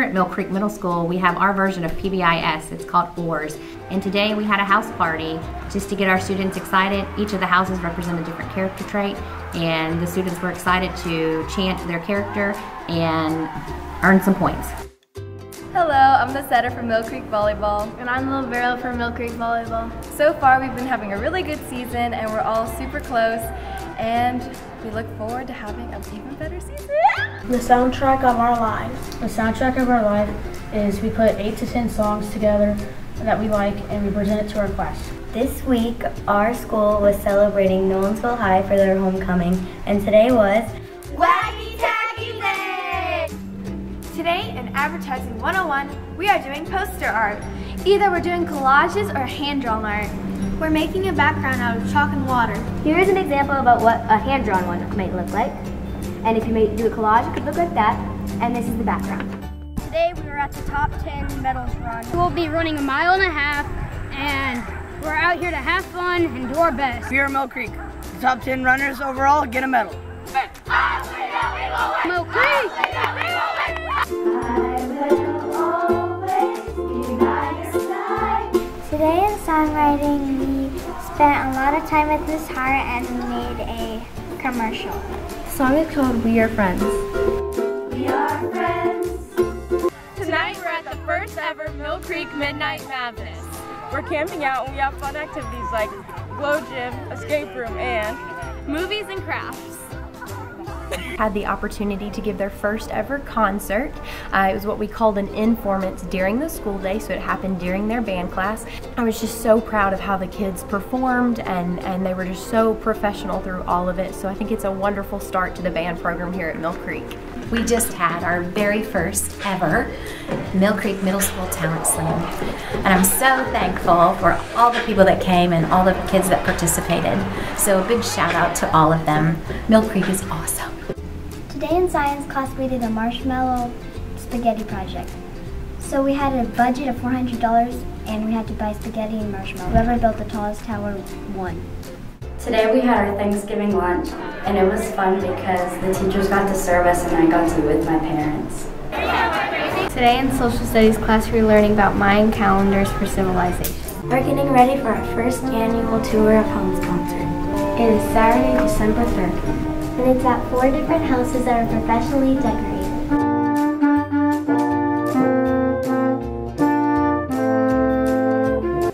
at Mill Creek Middle School, we have our version of PBIS. It's called OARS. And today we had a house party just to get our students excited. Each of the houses represent a different character trait, and the students were excited to chant their character and earn some points. Hello, I'm the setter from Mill Creek Volleyball. And I'm the libero from Mill Creek Volleyball. So far we've been having a really good season and we're all super close, and we look forward to having an even better season. The soundtrack of our lives. The soundtrack of our life is we put 8 to 10 songs together that we like and we present it to our class. This week our school was celebrating Nolensville High for their homecoming, and today was Wacky Tacky Day! Today in Advertising 101, we are doing poster art. Either we're doing collages or hand-drawn art. We're making a background out of chalk and water. Here is an example about what a hand-drawn one might look like. And if you do a collage, it could look like that. And this is the background. Today we were at the top 10 medals run. We'll be running 1.5 miles, and we're out here to have fun and do our best. We are Mill Creek. The top 10 runners overall get a medal. Mill Creek! Today in songwriting, we spent a lot of time with Miss Hart and we made a commercial. The song is called We Are Friends. We are friends. Tonight we're at the first ever Mill Creek Midnight Madness. We're camping out and we have fun activities like glow gym, escape room, and movies and crafts. Had the opportunity to give their first ever concert. It was what we called an informant during the school day, so it happened during their band class. I was just so proud of how the kids performed, and they were just so professional through all of it. So I think it's a wonderful start to the band program here at Mill Creek. We just had our very first ever Mill Creek Middle School Talent Slam. And I'm so thankful for all the people that came and all the kids that participated. So a big shout out to all of them. Mill Creek is awesome. Today in science class we did a marshmallow spaghetti project. So we had a budget of $400 and we had to buy spaghetti and marshmallow. Whoever built the tallest tower won. Today we had our Thanksgiving lunch, and it was fun because the teachers got to serve us and I got to be with my parents. Today in social studies class we were learning about Mayan calendars for civilization. We're getting ready for our first annual Tour of Homes concert. It is Saturday, December 3rd. And it's at 4 different houses that are professionally decorated.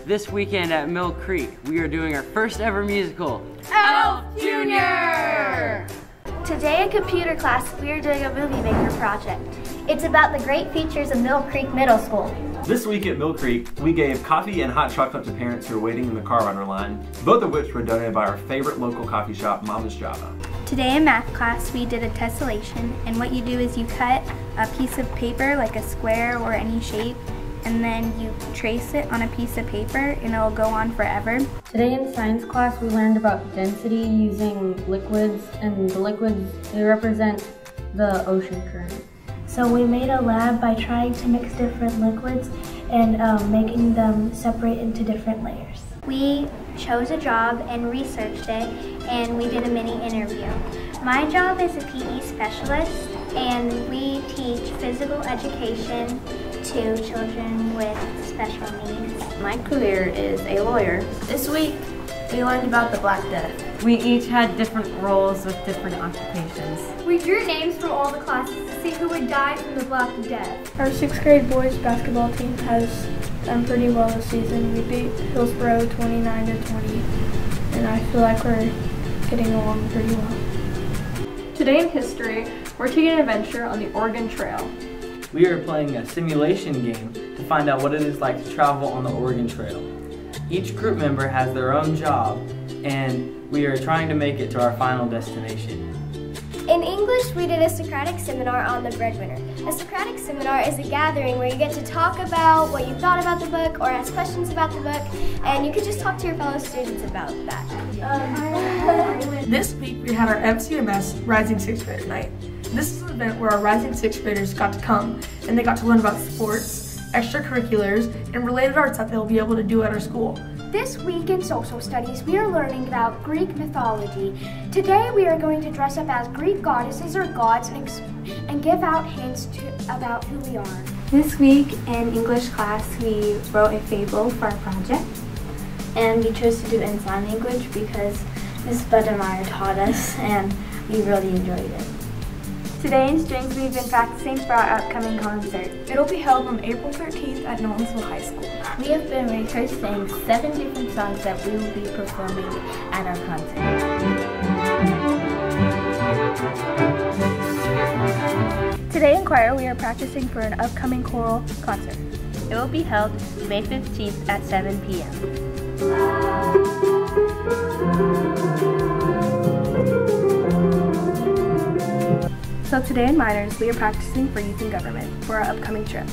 This weekend at Mill Creek, we are doing our first ever musical, Elf Jr. Today in computer class we are doing a movie maker project. It's about the great features of Mill Creek Middle School. This week at Mill Creek, we gave coffee and hot chocolate to parents who were waiting in the car runner line, both of which were donated by our favorite local coffee shop, Mama's Java. Today in math class we did a tessellation, and what you do is you cut a piece of paper like a square or any shape, and then you trace it on a piece of paper and it'll go on forever. Today in science class we learned about density using liquids, and the liquids, they represent the ocean current. So we made a lab by trying to mix different liquids and making them separate into different layers. We chose a job and researched it, and we did a mini interview. My job is a PE specialist, and we teach physical education to children with special needs. My career is a lawyer. This week we learned about the Black Death. We each had different roles with different occupations. We drew names from all the classes to see who would die from the Black Death. Our 6th grade boys basketball team has done pretty well this season. We beat Hillsborough 29-20, and I feel like we're getting along pretty well. Today in history, we're taking an adventure on the Oregon Trail. We are playing a simulation game to find out what it is like to travel on the Oregon Trail. Each group member has their own job, and we are trying to make it to our final destination. In English, we did a Socratic seminar on the breadwinner. A Socratic seminar is a gathering where you get to talk about what you thought about the book or ask questions about the book, and you could just talk to your fellow students about that. This week we had our FCMS Rising 6th Grader Night. This is an event where our Rising 6th graders got to come, and they got to learn about sports, extracurriculars, and related arts that they'll be able to do at our school. This week in social studies, we are learning about Greek mythology. Today we are going to dress up as Greek goddesses or gods and give out hints about who we are. This week in English class we wrote a fable for our project, and we chose to do in sign language because Ms. Buddemeyer taught us and we really enjoyed it. Today in strings we've been practicing for our upcoming concert. It'll be held on April 13th at Nolensville High School. We have been rehearsing 7 different songs that we will be performing at our concert. Today in choir we are practicing for an upcoming choral concert. It will be held May 15th at 7 p.m. So today in minors we are practicing for youth and government for our upcoming trip.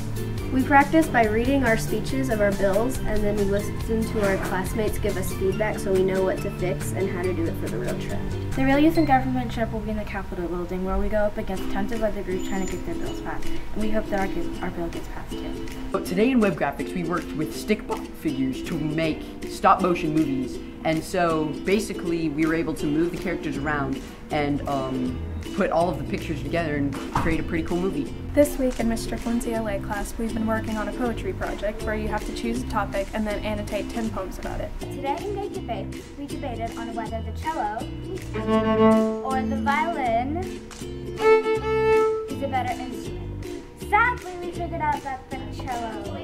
We practice by reading our speeches of our bills, and then we listen to our classmates give us feedback so we know what to fix and how to do it for the real trip. The real youth and government trip will be in the Capitol building where we go up against tons of other groups trying to get their bills passed. And we hope that our bill gets passed too. Today in web graphics we worked with stick figures to make stop motion movies, and so basically we were able to move the characters around and put all of the pictures together and create a pretty cool movie. This week in Ms. Strickland's ELA class, we've been working on a poetry project where you have to choose a topic and then annotate 10 poems about it. Today in Great Debate, we debated on whether the cello or the violin is a better instrument. Sadly, we figured out that the cello